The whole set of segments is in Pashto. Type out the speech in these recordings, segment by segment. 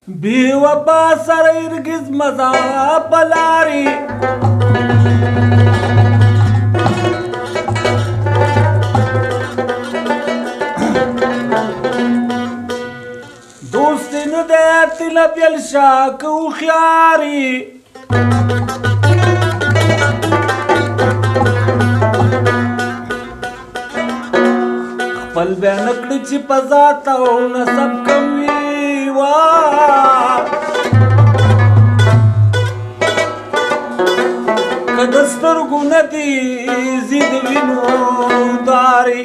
بی وفا سره هرگز مزه بلاري دوستی نه دی تله بیل شه که هوښیاري خپل بیا نه کړي چې په ذات او نسب کم وي که د سترګو نه دي ځي د وینو داري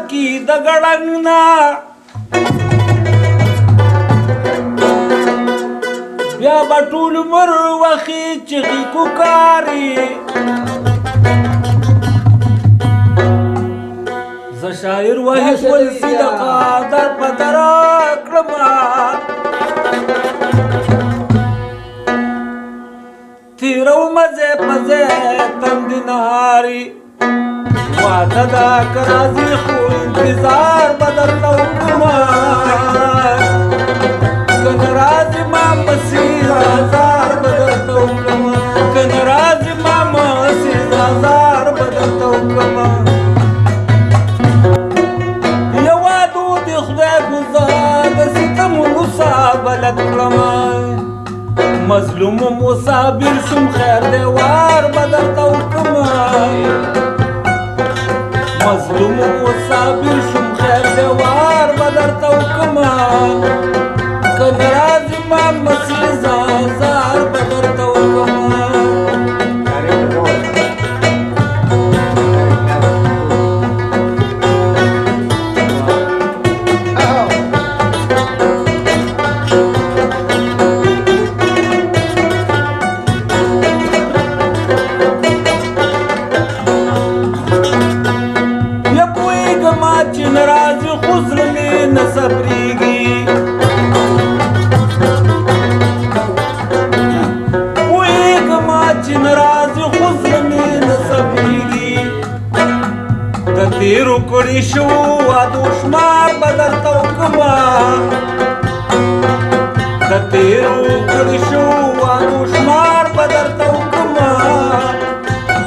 की د ګړنګنا بیا به ټول عمر وخی چغې کوکاري زه شاعر وحش ولسي د قادر په دره کړمه تیرو مزه پزه تندې نهاري وعده دا که راځي خو انتظار به درته وکړمه که نه راځي ما مسیر ازار به درته وکړمه که نه راځي ما مسیر ازار به درته وکړمه یو وعدو د خدای خو زه د ستمونو ساه بلد کړمه مظلوم مصابر شم خیر دی وار به درته وکړمه مظلوم و صابر شم خیر دیوار بدر توکما که نرازی ما مسیز آزار بدر توکما نرازی خزر می نصبریگی ویگ ما چی نرازی خزر می نصبریگی د تیرو کړي شو وعدو شمار بدل توکما د تیرو کړي شو وعدو شمار بدل توکما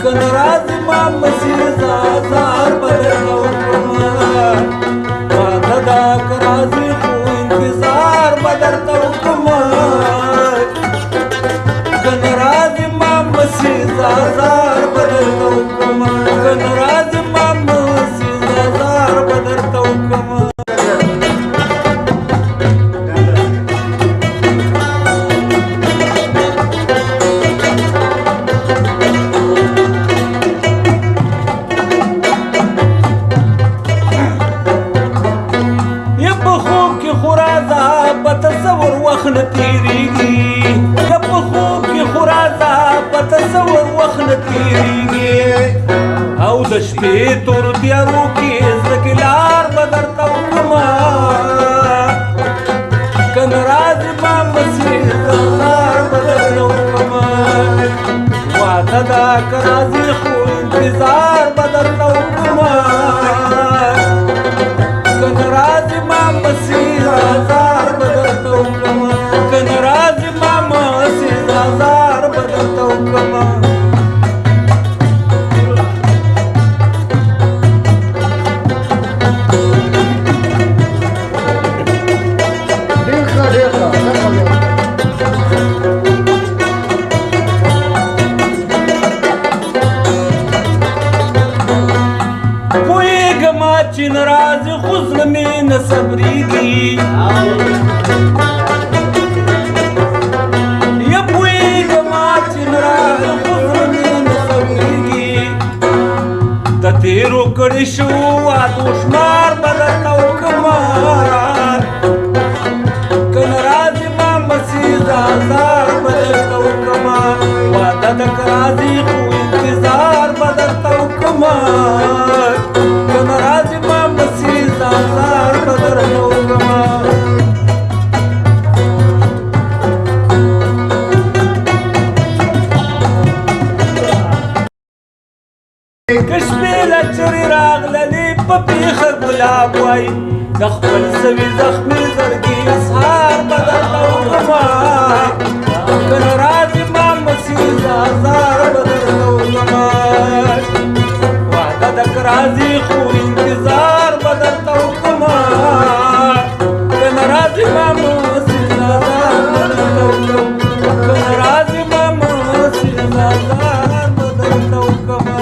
که نرازی ما مسیر زازار بدل توکما وعده دا که راځي خو انتظار به درته وکړمه که نه راځي ما مسیز ازار به درته وکړمه که نه راځي ما مسیز ازار به درته وکړمه تصور وخت نه تیریږي که په خوب کې خو راځه په تصور وخت نه تیریږي او د شپې تور تیارو کې زړه لار به درته وکړمه که نه راځي ما مسیر زار به درته وکړمه وعده ده که راځي خو انتظار به درته وکړمه که نه راځي ما مسیر ازار به درته وکړمه که نه راځي ما مسیر ازار به درته وکړمه پوهېږمه چې نه راځي خو زړه مې نه صبرېږي پوهېږمه چې نه راځي خو زړه مې نه صبرېږي د تېرو کړي شو وعدو شمار به درته وکړمه که نه راځي ما مسیح کشمې له چرې راغللې په پېښه ګلاب وایي د خپل سوي زخمي زړګي اظهار به درته وکړمه که نه راځي ما مسیز ازار به درته وکړمه وعده ده که راځي خو انتظار به درته وکړمه که نه راځي ما مسیز ازار به درته وکړم که نه راځي ما مسیز ازار به درته وکړمه